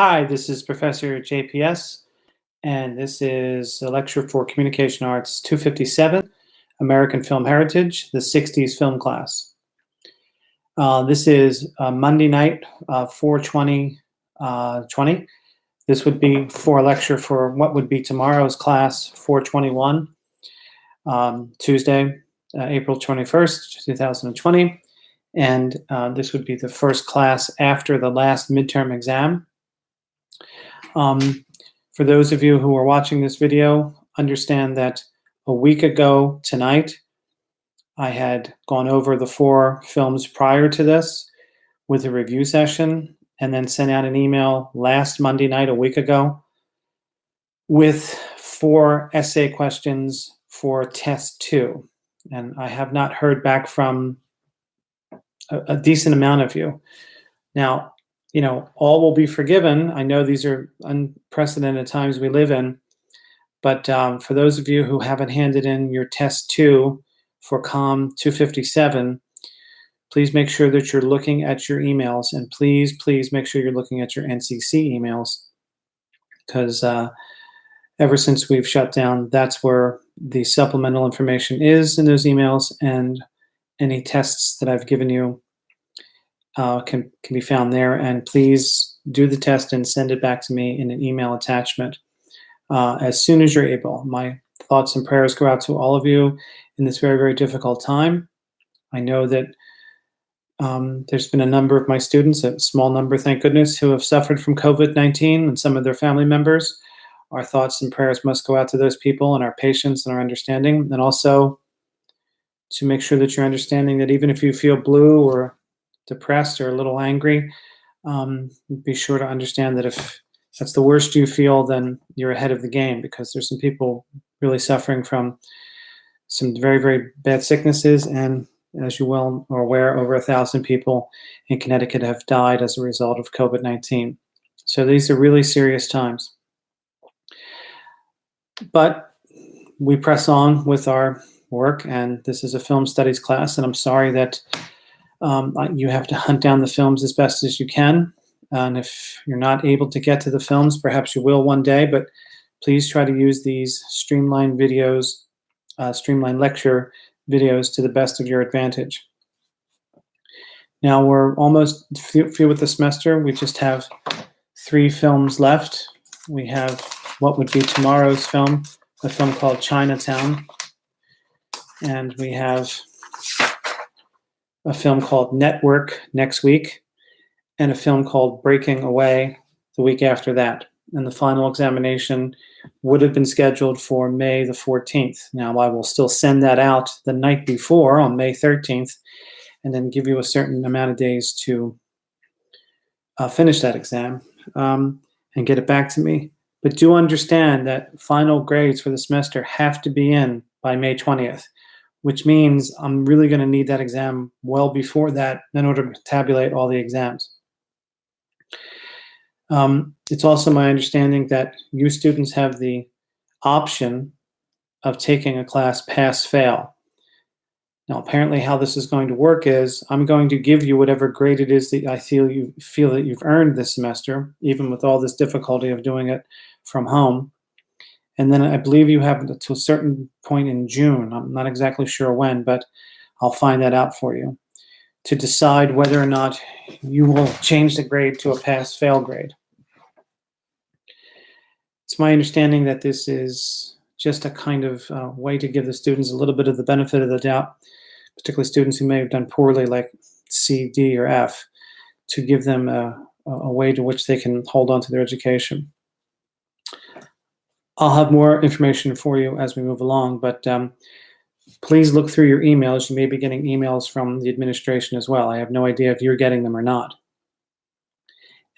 Hi, this is Professor JPS, and this is a lecture for Communication Arts 257, American Film Heritage, the 60s film class. This is Monday night, 4/20/20. This would be for a lecture for what would be tomorrow's class, 4/21, Tuesday, April 21st, 2020. And this would be the first class after the last midterm exam. For those of you who are watching this video, understand that a week ago tonight, I had gone over the 4 films prior to this with a review session, and then sent out an email last Monday night, a week ago, with 4 essay questions for test 2. And I have not heard back from a decent amount of you. Now, all will be forgiven. I know these are unprecedented times we live in, but for those of you who haven't handed in your test 2 for COM 257, please make sure that you're looking at your emails, and please make sure you're looking at your NCC emails, because ever since we've shut down, that's where the supplemental information is in those emails, and any tests that I've given you can be found there. And please do the test and send it back to me in an email attachment as soon as you're able. My thoughts and prayers go out to all of you in this very, very difficult time. I know that there's been a number of my students, a small number, thank goodness, who have suffered from COVID-19 and some of their family members. Our thoughts and prayers must go out to those people, and our patience and our understanding, and also to make sure that you're understanding that even if you feel blue or depressed or a little angry, be sure to understand that if that's the worst you feel, then you're ahead of the game, because there's some people really suffering from some very, very bad sicknesses. And as you well are aware, over 1,000 people in Connecticut have died as a result of COVID-19. So these are really serious times. But we press on with our work, and this is a film studies class, and I'm sorry that you have to hunt down the films as best as you can. And if you're not able to get to the films, perhaps you will one day, but please try to use these streamlined videos, streamlined lecture videos to the best of your advantage. Now we're almost through with the semester. We just have 3 films left. We have what would be tomorrow's film, a film called Chinatown. And we have a film called Network next week, and a film called Breaking Away the week after that. And the final examination would have been scheduled for May the 14th. Now, I will still send that out the night before on May 13th, and then give you a certain amount of days to finish that exam and get it back to me. But do understand that final grades for the semester have to be in by May 20th. Which means I'm really going to need that exam well before that in order to tabulate all the exams. It's also my understanding that you students have the option of taking a class pass-fail. Now, apparently how this is going to work is I'm going to give you whatever grade it is that I feel that you've earned this semester, even with all this difficulty of doing it from home. And then I believe you have to a certain point in June, I'm not exactly sure when, but I'll find that out for you, to decide whether or not you will change the grade to a pass-fail grade. It's my understanding that this is just a kind of way to give the students a little bit of the benefit of the doubt, particularly students who may have done poorly, like C, D, or F, to give them a way to which they can hold on to their education. I'll have more information for you as we move along, but please look through your emails. You may be getting emails from the administration as well. I have no idea if you're getting them or not.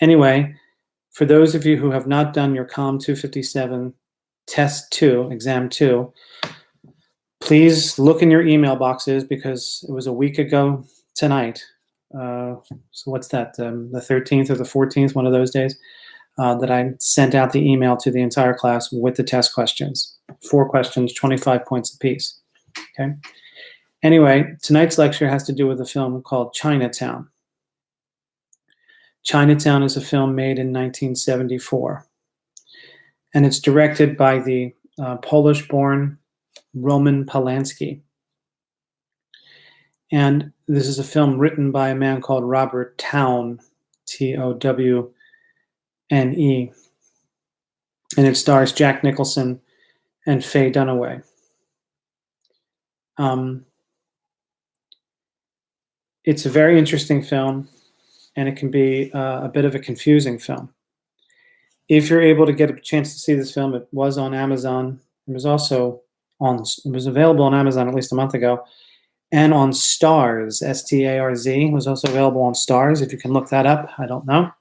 Anyway, for those of you who have not done your COM 257 Test 2, Exam 2, please look in your email boxes, because it was a week ago tonight. So what's that, the 13th or the 14th, one of those days? That I sent out the email to the entire class with the test questions. 4 questions, 25 points apiece. Okay. Anyway, tonight's lecture has to do with a film called Chinatown. Chinatown is a film made in 1974, and it's directed by the Polish-born Roman Polanski. And this is a film written by a man called Robert Towne, Towne. And it stars Jack Nicholson and Faye Dunaway. It's a very interesting film, and it can be a bit of a confusing film. If you're able to get a chance to see this film, it was on Amazon. It was available on Amazon at least a month ago, and on Starz, Starz, was also available on Starz. If you can look that up, I don't know.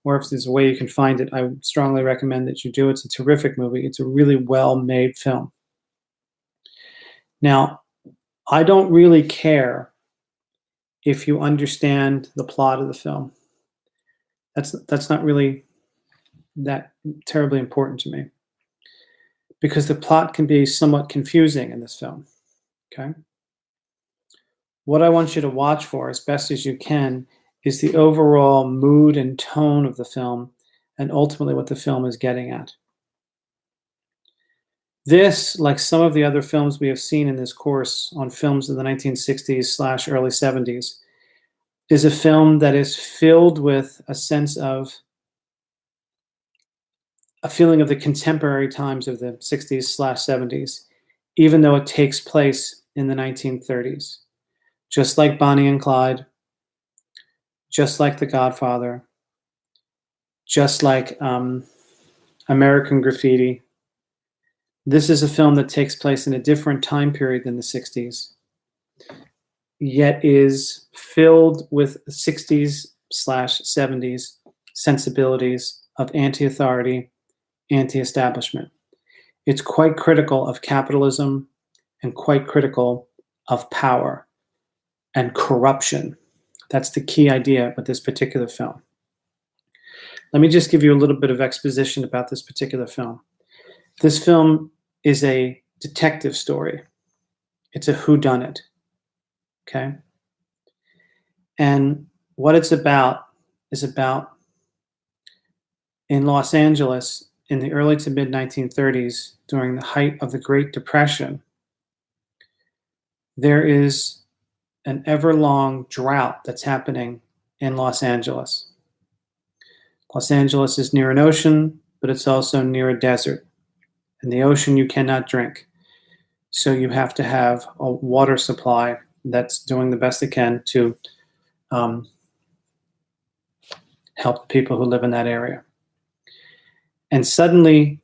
Or if there's a way you can find it, I would strongly recommend that you do. It's a terrific movie. It's a really well-made film. Now, I don't really care if you understand the plot of the film. That's not really that terribly important to me, because the plot can be somewhat confusing in this film, okay? What I want you to watch for as best as you can is the overall mood and tone of the film, and ultimately what the film is getting at. This, like some of the other films we have seen in this course on films of the 1960s/early 70s, is a film that is filled with a sense of a feeling of the contemporary times of the 60s/70s, even though it takes place in the 1930s. Just like Bonnie and Clyde, just like The Godfather, just like American Graffiti. This is a film that takes place in a different time period than the 60s, yet is filled with 60s/70s sensibilities of anti-authority, anti-establishment. It's quite critical of capitalism and quite critical of power and corruption. That's the key idea with this particular film. Let me just give you a little bit of exposition about this particular film. This film is a detective story. It's a whodunit, okay? And what it's about is about, in Los Angeles in the early to mid 1930s, during the height of the Great Depression, there is an ever-long drought that's happening in Los Angeles. Los Angeles is near an ocean, but it's also near a desert. In the ocean, you cannot drink. So you have to have a water supply that's doing the best it can to help the people who live in that area. And suddenly,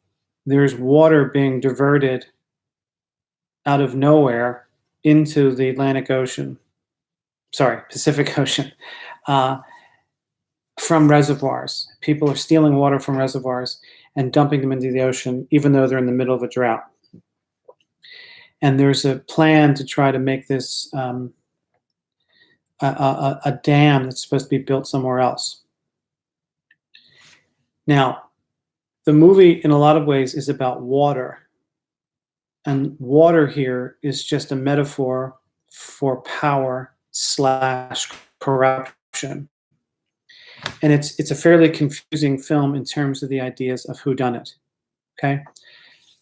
there's water being diverted out of nowhere into the Pacific Ocean, from reservoirs. People are stealing water from reservoirs and dumping them into the ocean, even though they're in the middle of a drought. And there's a plan to try to make this a dam that's supposed to be built somewhere else. Now, the movie, in a lot of ways, is about water. And water here is just a metaphor for power/corruption. And it's a fairly confusing film in terms of the ideas of whodunit. Okay?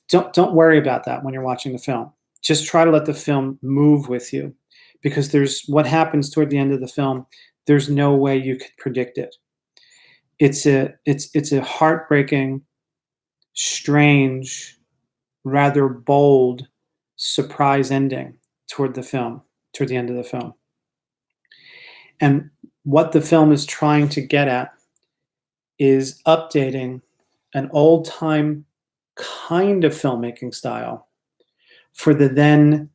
Don't worry about that when you're watching the film. Just try to let the film move with you, because there's what happens toward the end of the film. There's no way you could predict it. It's a heartbreaking, strange, rather bold surprise ending toward the end of the film. And what the film is trying to get at is updating an old-time kind of filmmaking style for the then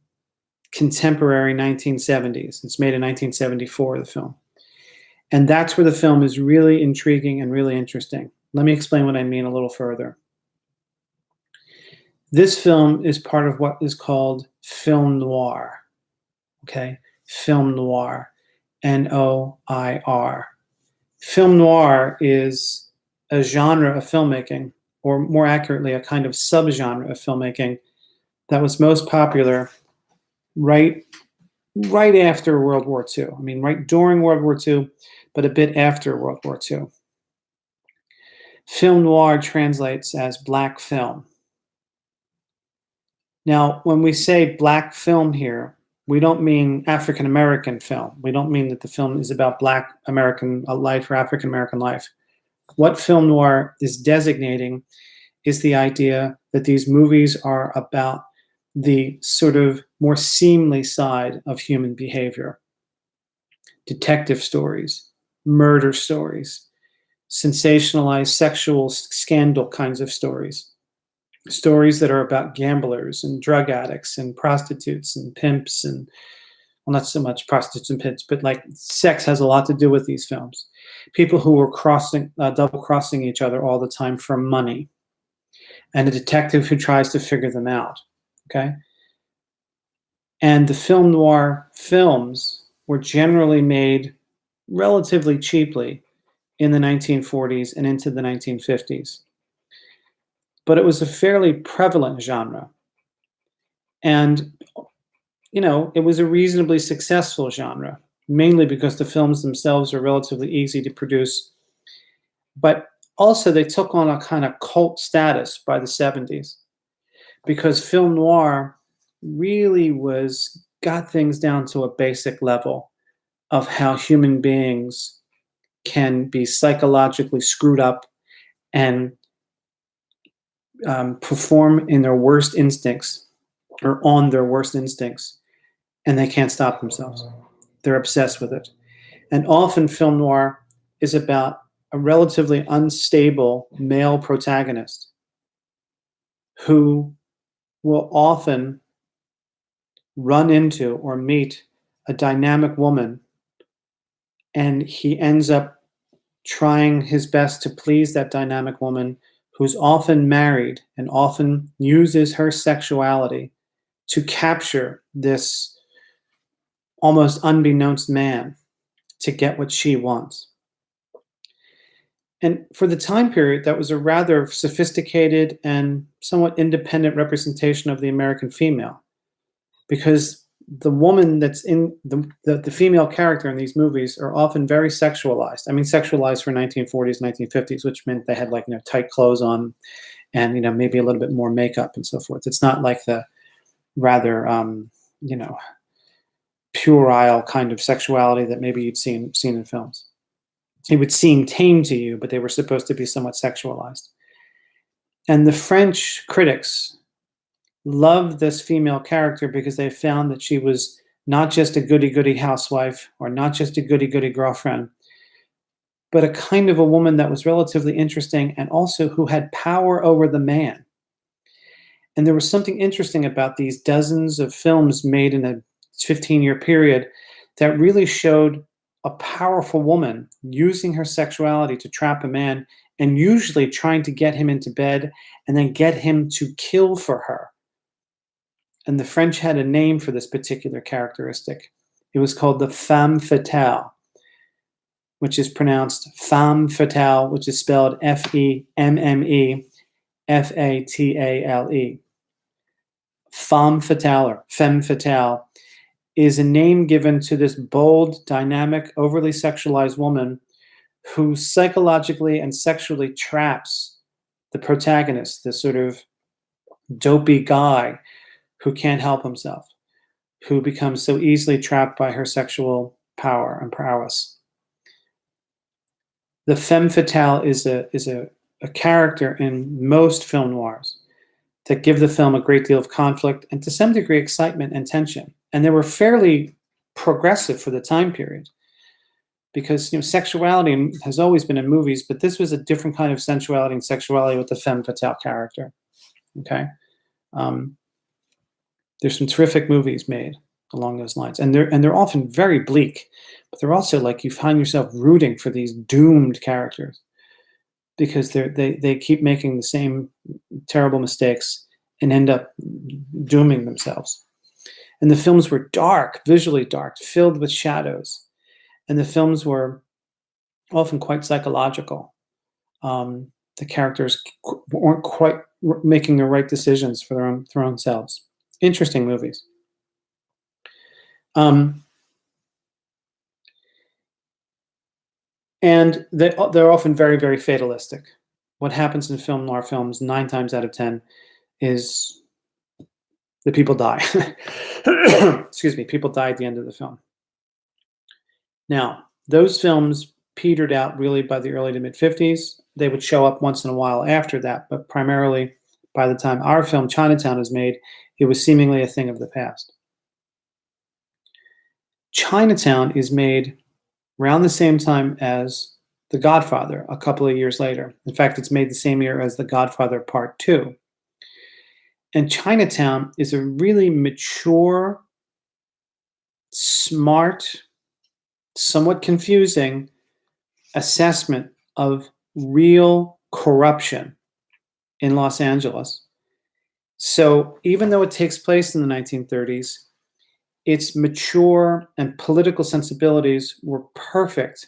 contemporary 1970s. It's made in 1974, the film. And that's where the film is really intriguing and really interesting. Let me explain what I mean a little further. This film is part of what is called film noir, okay? Film noir, Noir. Film noir is a genre of filmmaking, or more accurately, a kind of subgenre of filmmaking that was most popular right right after World War II. I mean, right during World War II, but a bit after World War II. Film noir translates as black film. Now, when we say black film here, we don't mean African American film. We don't mean that the film is about black American life or African American life. What film noir is designating is the idea that these movies are about the sort of more seemly side of human behavior. Detective stories, murder stories, sensationalized sexual scandal kinds of stories. Stories that are about gamblers and drug addicts and prostitutes and pimps and, well, not so much prostitutes and pimps, but like sex has a lot to do with these films. People who were double crossing each other all the time for money, and a detective who tries to figure them out. Okay. And the film noir films were generally made relatively cheaply in the 1940s and into the 1950s. But it was a fairly prevalent genre. And, it was a reasonably successful genre, mainly because the films themselves are relatively easy to produce. But also, they took on a kind of cult status by the 70s because film noir really got things down to a basic level of how human beings can be psychologically screwed up and perform in their worst instincts or on their worst instincts, and they can't stop themselves. They're obsessed with it. And often film noir is about a relatively unstable male protagonist who will often run into or meet a dynamic woman, and he ends up trying his best to please that dynamic woman who's often married and often uses her sexuality to capture this almost unbeknownst man to get what she wants. And for the time period, that was a rather sophisticated and somewhat independent representation of the American female, because the woman that's in the female character in these movies are often very sexualized. I mean, sexualized for 1940s, 1950s, which meant they had like, tight clothes on and, maybe a little bit more makeup and so forth. It's not like the rather, puerile kind of sexuality that maybe you'd seen in films. It would seem tame to you, but they were supposed to be somewhat sexualized. And the French critics loved this female character because they found that she was not just a goody-goody housewife or not just a goody-goody girlfriend, but a kind of a woman that was relatively interesting and also who had power over the man. And there was something interesting about these dozens of films made in a 15-year period that really showed a powerful woman using her sexuality to trap a man and usually trying to get him into bed and then get him to kill for her. And the French had a name for this particular characteristic. It was called the femme fatale, which is pronounced femme fatale, which is spelled Femme Fatale. Femme fatale, or femme fatale, is a name given to this bold, dynamic, overly sexualized woman who psychologically and sexually traps the protagonist, this sort of dopey guy who can't help himself, who becomes so easily trapped by her sexual power and prowess. The femme fatale is a character in most film noirs that give the film a great deal of conflict and to some degree excitement and tension. And they were fairly progressive for the time period because sexuality has always been in movies, but this was a different kind of sensuality and sexuality with the femme fatale character. Okay, there's some terrific movies made along those lines, and they're often very bleak, but they're also like you find yourself rooting for these doomed characters because they keep making the same terrible mistakes and end up dooming themselves. And the films were dark, visually dark, filled with shadows. And the films were often quite psychological. The characters weren't quite making the right decisions for their own selves. Interesting movies. Um, and they're often very, very fatalistic. What happens in film noir films 9 times out of 10 is the people die. Excuse me, people die at the end of the film. Now, those films petered out really by the early to mid 50s. They would show up once in a while after that, but primarily by the time our film Chinatown is made, it was seemingly a thing of the past. Chinatown is made around the same time as The Godfather, a couple of years later. In fact, it's made the same year as The Godfather Part 2. And Chinatown is a really mature, smart, somewhat confusing assessment of real corruption in Los Angeles. So even though it takes place in the 1930s, its mature and political sensibilities were perfect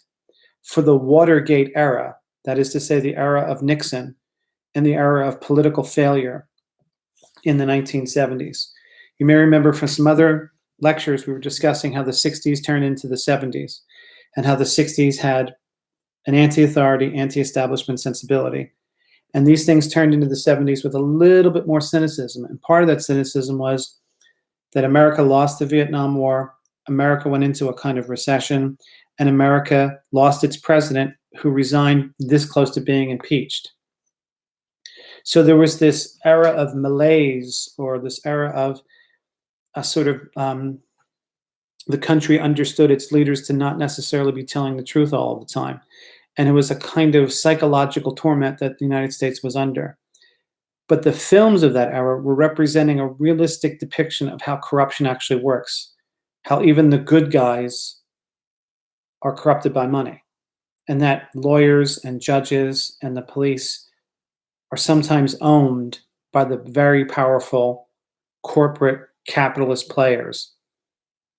for the Watergate era, that is to say, the era of Nixon and the era of political failure in the 1970s. You may remember from some other lectures we were discussing how the 60s turned into the 70s and how the 60s had an anti-authority, anti-establishment sensibility. And these things turned into the 70s with a little bit more cynicism. And part of that cynicism was that America lost the Vietnam War, America went into a kind of recession, and America lost its president, who resigned this close to being impeached. So there was this era of malaise, or this era of a sort of the country understood its leaders to not necessarily be telling the truth all the time. And it was a kind of psychological torment that the United States was under. But the films of that era were representing a realistic depiction of how corruption actually works, how even the good guys are corrupted by money, and that lawyers and judges and the police are sometimes owned by the very powerful corporate capitalist players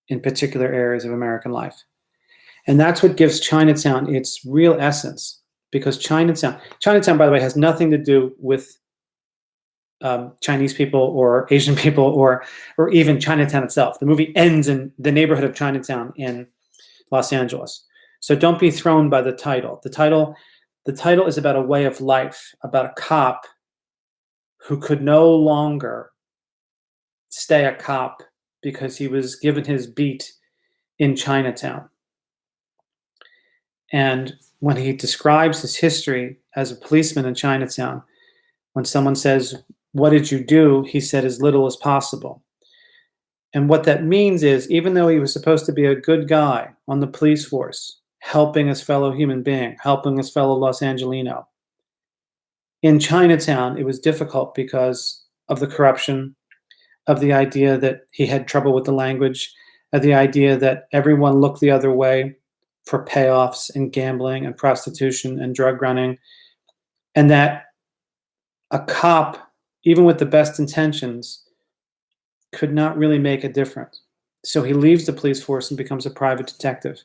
in particular areas of American life. And that's what gives Chinatown its real essence, because Chinatown, by the way, has nothing to do with Chinese people or Asian people or even Chinatown itself. The movie ends in the neighborhood of Chinatown in Los Angeles. So don't be thrown by the title. The title is about a way of life, about a cop who could no longer stay a cop because he was given his beat in Chinatown. And when he describes his history as a policeman in Chinatown, when someone says, "What did you do?" he said, "As little as possible." And what that means is, even though he was supposed to be a good guy on the police force, helping his fellow human being, helping his fellow Los Angelino, in Chinatown, it was difficult because of the corruption, of the idea that he had trouble with the language, of the idea that everyone looked the other way for payoffs and gambling and prostitution and drug running, and that a cop, even with the best intentions, could not really make a difference. So he leaves the police force and becomes a private detective.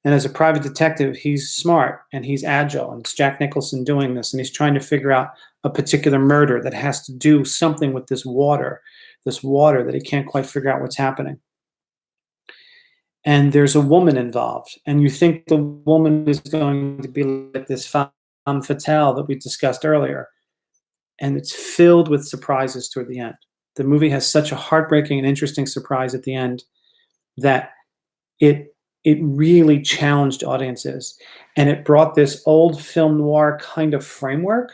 And as a private detective, he's smart and he's agile, and it's Jack Nicholson doing this, and he's trying to figure out a particular murder that has to do something with this water that he can't quite figure out what's happening. And there's a woman involved, and you think the woman is going to be like this femme fatale that we discussed earlier, and it's filled with surprises toward the end. The movie has such a heartbreaking and interesting surprise at the end that it really challenged audiences, and it brought this old film noir kind of framework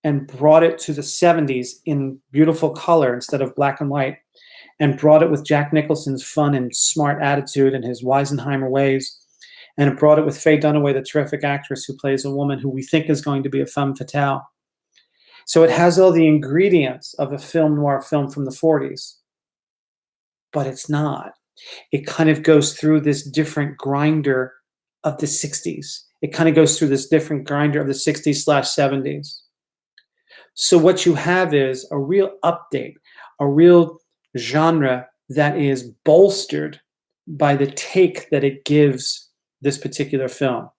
and brought it to the 70s in beautiful color instead of black and white, and brought it with Jack Nicholson's fun and smart attitude and his Weisenheimer ways, and it brought it with Faye Dunaway, the terrific actress who plays a woman who we think is going to be a femme fatale. So it has all the ingredients of a film noir film from the 40s, but it's not. It kind of goes through this different grinder of the 60s. It kind of goes through this different grinder of the 60s/70s. So what you have is a real update, a real genre that is bolstered by the take that it gives this particular film.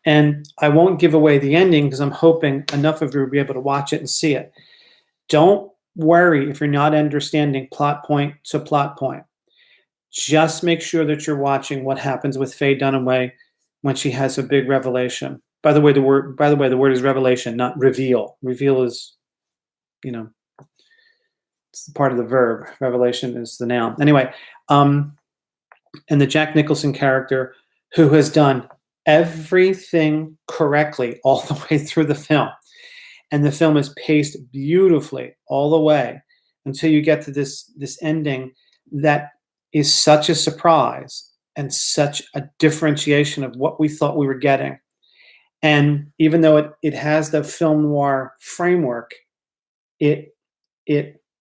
And I won't give away the ending because I'm hoping enough of you will be able to watch it and see it. Don't worry if you're not understanding plot point to plot point. just make sure that you're watching what happens with Faye Dunaway when she has a big revelation. By the way, the word is revelation, not reveal. Reveal is, it's part of the verb. Revelation is the noun. Anyway, and the Jack Nicholson character, who has done everything correctly all the way through the film. And the film is paced beautifully all the way until you get to this ending that is such a surprise and such a differentiation of what we thought we were getting. And even though it has the film noir framework, it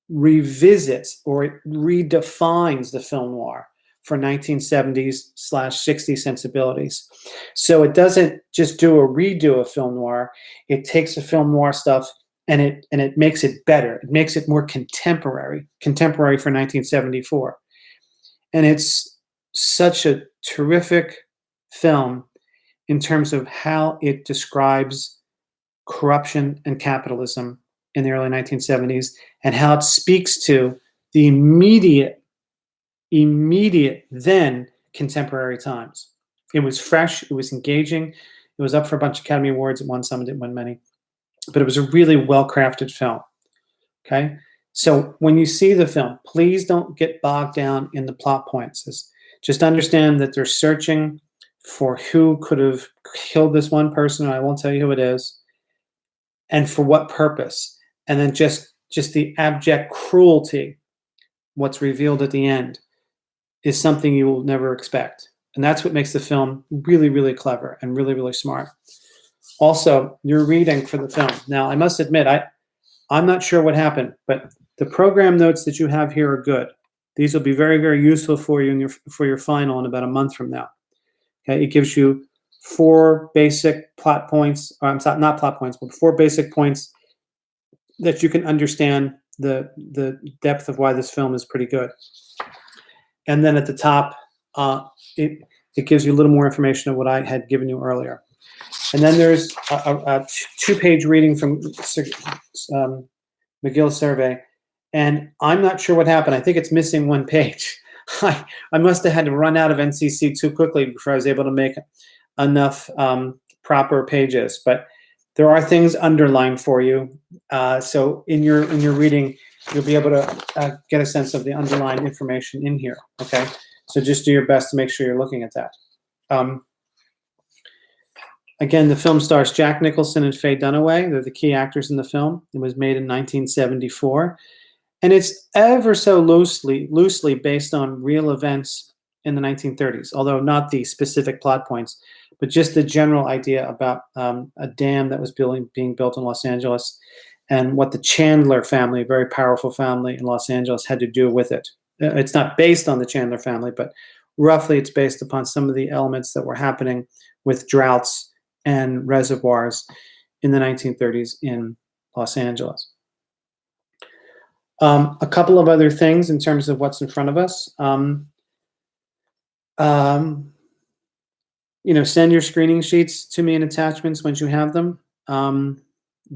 revisits or it redefines the film noir for 1970s/60s sensibilities. So it doesn't just do a redo of film noir. It takes the film noir stuff and it makes it better. It makes it more contemporary for 1974. And it's such a terrific film in terms of how it describes corruption and capitalism in the early 1970s and how it speaks to the immediate then contemporary times. It was fresh, it was engaging, it was up for a bunch of Academy Awards. It won some, it didn't win many, but it was a really well-crafted film. Okay, so when you see the film, please don't get bogged down in the plot points. Just understand that they're searching for who could have killed this one person, and I won't tell you who it is, and for what purpose. And then just the abject cruelty, what's revealed at the end, is something you will never expect. And that's what makes the film really, really clever and really, really smart. Also, your reading for the film. Now, I must admit, I'm not sure what happened, but the program notes that you have here are good. These will be very, very useful for you for your final in about a month from now. Okay, it gives you 4 basic plot points. Or I'm sorry, not plot points, but 4 basic points that you can understand the depth of why this film is pretty good. And then at the top, it gives you a little more information of what I had given you earlier. And then there's a 2-page reading from McGill's survey. And I'm not sure what happened. I think it's missing 1 page. I must have had to run out of NCC too quickly before I was able to make enough proper pages. But there are things underlined for you. So in your reading, you'll be able to get a sense of the underlying information in here. Okay, so just do your best to make sure you're looking at that. Again, the film stars Jack Nicholson and Faye Dunaway. They're the key actors in the film. It was made in 1974. And it's ever so loosely based on real events in the 1930s, although not the specific plot points, but just the general idea about a dam that was being built in Los Angeles and what the Chandler family, a very powerful family in Los Angeles, had to do with it. It's not based on the Chandler family, but roughly it's based upon some of the elements that were happening with droughts and reservoirs in the 1930s in Los Angeles. A couple of other things in terms of what's in front of us. Send your screening sheets to me in attachments once you have them.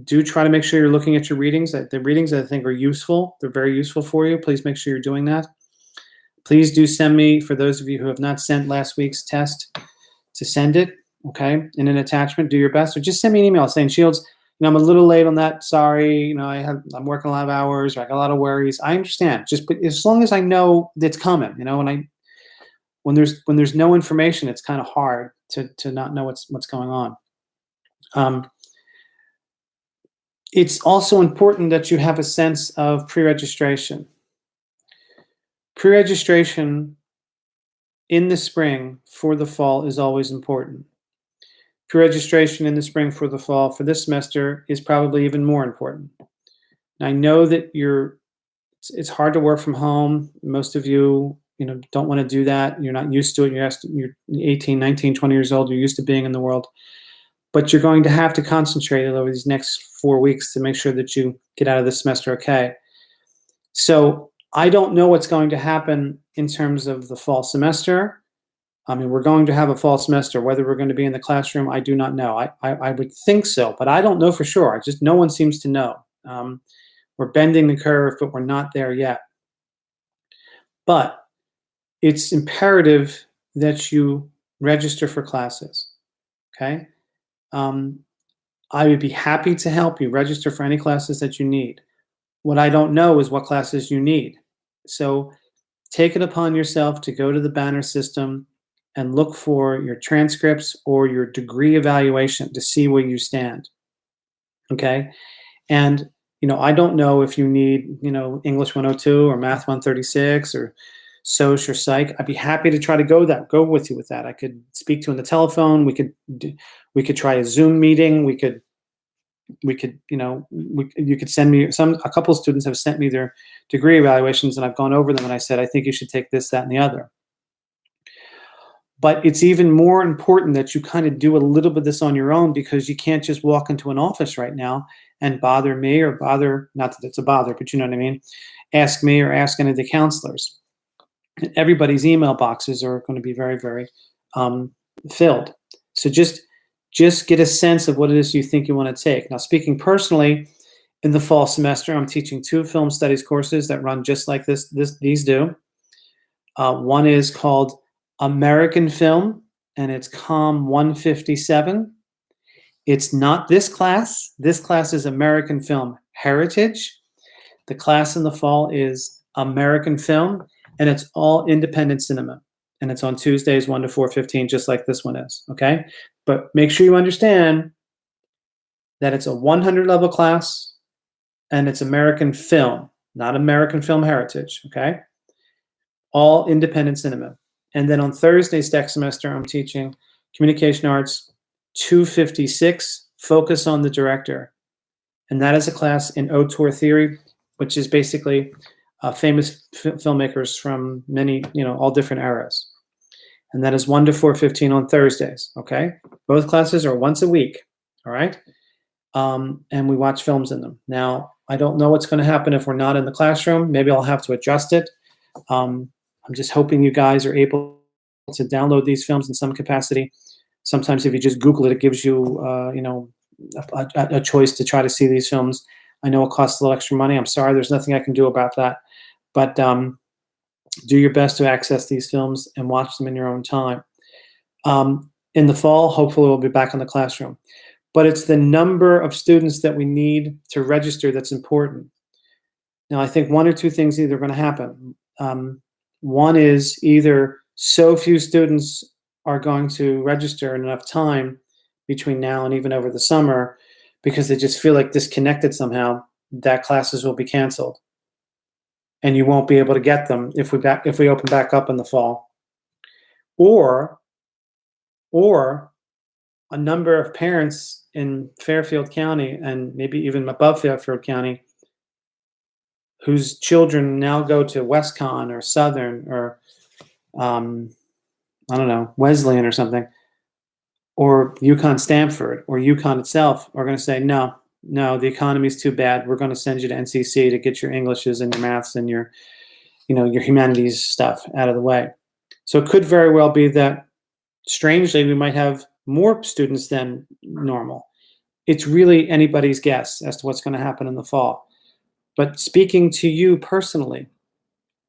Do try to make sure you're looking at your readings. The readings I think are useful. They're very useful for you. Please make sure you're doing that. Please do send me, for those of you who have not sent last week's test, to send it, okay, in an attachment. Do your best. Or just send me an email saying, Shields, I'm a little late on that. Sorry, I'm working a lot of hours. Or I got a lot of worries. I understand. But as long as I know it's coming, when there's no information, it's kind of hard to not know what's going on. It's also important that you have a sense of pre-registration. Pre-registration in the spring for the fall is always important. Pre-registration in the spring for the fall for this semester is probably even more important. I know that it's hard to work from home. Most of you, don't want to do that. You're not used to it. You're 18, 19, 20 years old. You're used to being in the world. But you're going to have to concentrate over these next 4 weeks to make sure that you get out of this semester okay. So I don't know what's going to happen in terms of the fall semester. We're going to have a fall semester. Whether we're going to be in the classroom, I do not know. I would think so, but I don't know for sure. No one seems to know. We're bending the curve, but we're not there yet. But it's imperative that you register for classes, okay? Um, I would be happy to help you register for any classes that you need. What I don't know is what classes you need. So take it upon yourself to go to the Banner system and look for your transcripts or your degree evaluation to see where you stand, okay? And I don't know if you need, English 102 or Math 136 or Soc or Psych. I'd be happy to try to go with you with that. I could speak to you on the telephone. We could try a Zoom meeting. You could send me a couple of students have sent me their degree evaluations, and I've gone over them and I said, I think you should take this, that, and the other. But it's even more important that you kind of do a little bit of this on your own, because you can't just walk into an office right now and bother me or not that it's a bother, but you know what I mean, ask me or ask any of the counselors. And everybody's email boxes are going to be very, very filled. So just get a sense of what it is you think you want to take. Now, speaking personally, in the fall semester, I'm teaching 2 film studies courses that run just like these do. One is called American Film, and it's COM 157. It's not this class. This class is American Film Heritage. The class in the fall is American Film, and it's all independent cinema. And it's on Tuesdays 1 to 4:15, just like this one is, okay? But make sure you understand that it's a 100 level class, and it's American Film, not American Film Heritage, okay? All independent cinema. And then on Thursdays next semester, I'm teaching Communication Arts 256, Focus on the Director. And that is a class in auteur theory, which is basically famous filmmakers from many, all different eras. And that is 1 to 4:15 on Thursdays, okay? Both classes are once a week, all right? And we watch films in them. Now, I don't know what's going to happen if we're not in the classroom. Maybe I'll have to adjust it. I'm just hoping you guys are able to download these films in some capacity. Sometimes if you just Google it, it gives you, a choice to try to see these films. I know it costs a little extra money. I'm sorry, there's nothing I can do about that. But do your best to access these films and watch them in your own time. In the fall, hopefully we'll be back in the classroom. But it's the number of students that we need to register that's important. Now, I think 1 or 2 things either are going to happen. One is either so few students are going to register in enough time between now and even over the summer, because they just feel like disconnected somehow, that classes will be canceled. And you won't be able to get them if we open back up in the fall. Or a number of parents in Fairfield County and maybe even above Fairfield County whose children now go to WestCon or Southern or I don't know, Wesleyan or something, or UConn Stanford or UConn itself are going to say, no, the economy's too bad. We're going to send you to NCC to get your Englishes and your maths and your humanities stuff out of the way. So it could very well be that, strangely, we might have more students than normal. It's really anybody's guess as to what's going to happen in the fall. But speaking to you personally,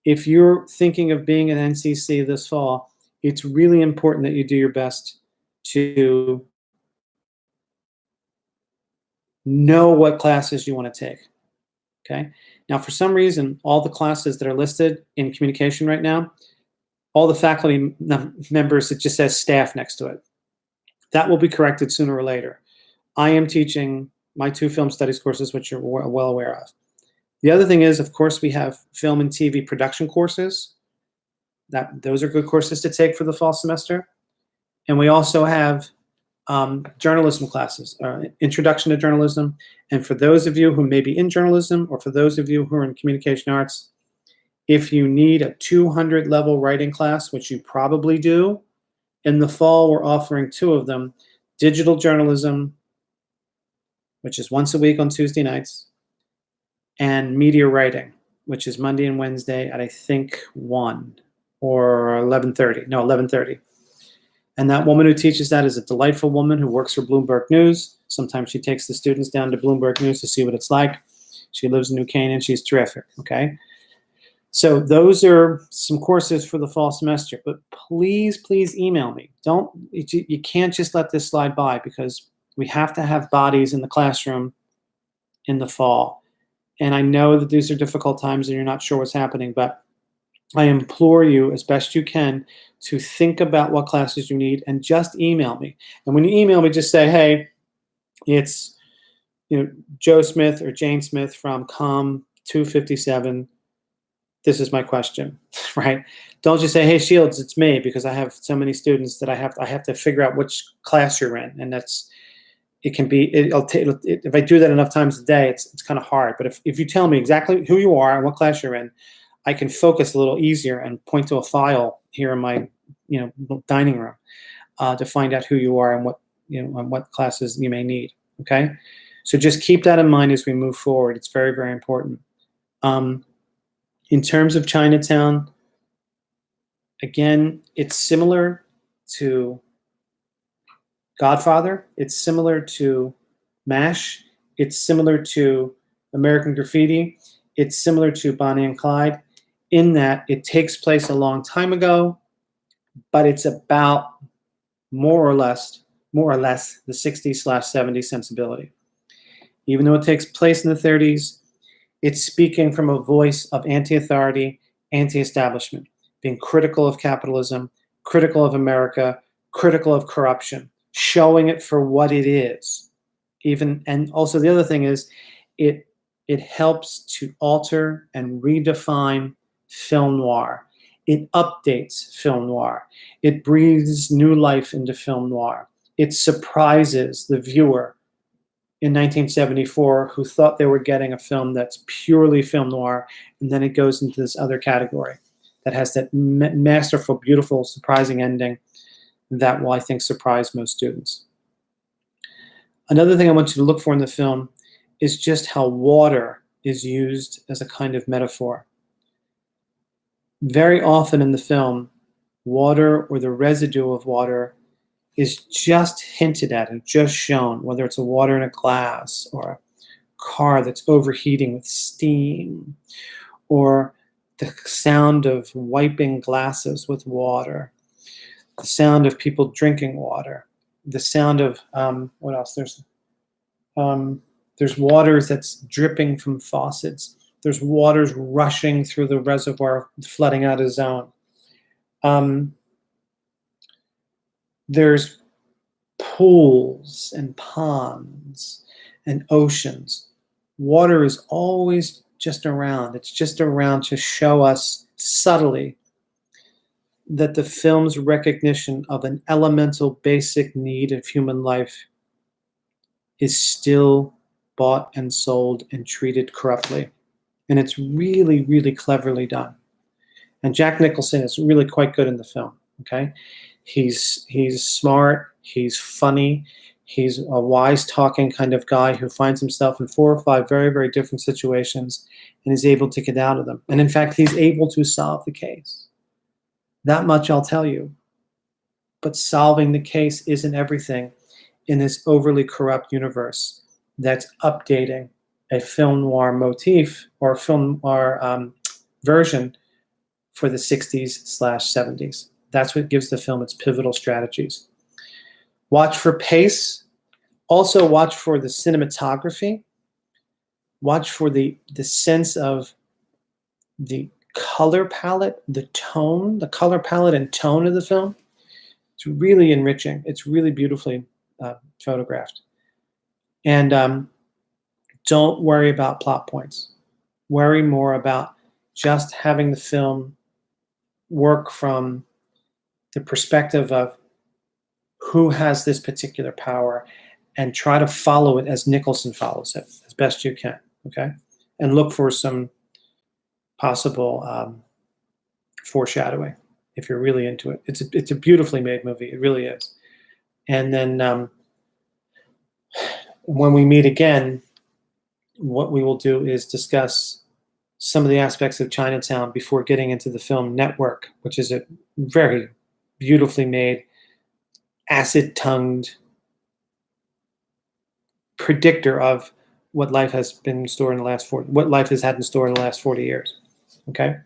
if you're thinking of being at NCC this fall, it's really important that you do your best to know what classes you want to take, okay? Now, for some reason, all the classes that are listed in communication right now, all the faculty members, it just says staff next to it. That will be corrected sooner or later. I am teaching my 2 film studies courses, which you're well aware of. The other thing is, of course, we have film and TV production courses. Those are good courses to take for the fall semester. And we also have journalism classes, introduction to journalism. And for those of you who may be in journalism, or for those of you who are in communication arts, if you need a 200 level writing class, which you probably do, in the fall we're offering 2 of them: digital journalism, which is once a week on Tuesday nights, and media writing, which is Monday and Wednesday at, I think, 1 or 11:30. No, 11:30. And that woman who teaches that is a delightful woman who works for Bloomberg News. Sometimes she takes the students down to Bloomberg News to see what it's like. She lives in New Canaan. She's terrific, okay? So those are some courses for the fall semester, but please, please email me. You can't just let this slide by, because we have to have bodies in the classroom in the fall. And I know that these are difficult times and you're not sure what's happening, but I implore you as best you can to think about what classes you need and just email me. And when you email me, just say, hey, it's Joe Smith or Jane Smith from COM 257. This is my question, right? Don't just say, hey, Shields, it's me, because I have so many students that I have to figure out which class you're in. And if I do that enough times a day, it's kind of hard. But if you tell me exactly who you are and what class you're in, I can focus a little easier and point to a file here in my dining room to find out who you are and what classes you may need. Okay, so just keep that in mind as we move forward. It's very, very important. In terms of Chinatown, again, it's similar to Godfather. It's similar to MASH. It's similar to American Graffiti. It's similar to Bonnie and Clyde in that it takes place a long time ago, but it's about more or less the 60s/70s sensibility. Even though it takes place in the 30s, it's speaking from a voice of anti-authority, anti-establishment, being critical of capitalism, critical of America, critical of corruption, showing it for what it is. And also the other thing is, it helps to alter and redefine film noir. It updates film noir. It breathes new life into film noir. It surprises the viewer in 1974 who thought they were getting a film that's purely film noir, and then it goes into this other category that has that masterful, beautiful, surprising ending that will, I think, surprise most students. Another thing I want you to look for in the film is just how water is used as a kind of metaphor. Very often in the film, water or the residue of water is just hinted at and just shown, whether it's a water in a glass or a car that's overheating with steam, or the sound of wiping glasses with water, the sound of people drinking water, the sound of what else? There's waters that's dripping from faucets. There's waters rushing through the reservoir, flooding out a zone. There's pools and ponds and oceans. Water is always just around. It's just around to show us subtly that the film's recognition of an elemental basic need of human life is still bought and sold and treated corruptly. And it's really, really cleverly done. And Jack Nicholson is really quite good in the film, okay? He's smart, he's funny, he's a wise talking kind of guy who finds himself in 4 or 5 very, very different situations and is able to get out of them. And in fact, he's able to solve the case. That much I'll tell you. But solving the case isn't everything in this overly corrupt universe that's updating a film noir motif or a film noir version for the 60s/70s. That's what gives the film its pivotal strategies. Watch for pace. Also watch for the cinematography. Watch for the sense of the color palette, the color palette and tone of the film. It's really enriching. It's really beautifully photographed. And don't worry about plot points. Worry more about just having the film work from the perspective of who has this particular power, and try to follow it as Nicholson follows it as best you can, okay? And look for some possible foreshadowing if you're really into it. It's a beautifully made movie. It really is. And then when we meet again, what we will do is discuss some of the aspects of Chinatown before getting into the film Network, which is a very beautifully made, acid-tongued predictor of what life has been in store in the last 40, what life has had in store in the last 40 years. Okay?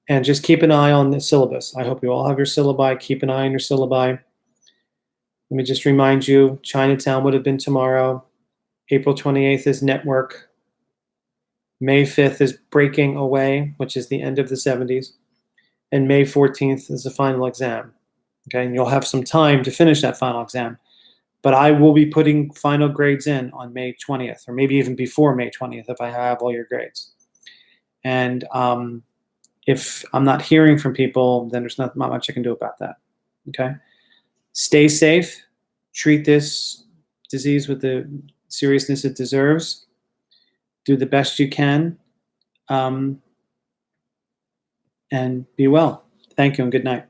And just keep an eye on the syllabus. I hope you all have your syllabi. Keep an eye on your syllabi. Let me just remind you, Chinatown would have been tomorrow. April 28th is Network. May 5th is Breaking Away, which is the end of the 70s. And May 14th is the final exam. Okay, and you'll have some time to finish that final exam. But I will be putting final grades in on May 20th, or maybe even before May 20th if I have all your grades. And if I'm not hearing from people, then there's not much I can do about that. Okay? Stay safe. Treat this disease with the seriousness it deserves. Do the best you can. And be well. Thank you and good night.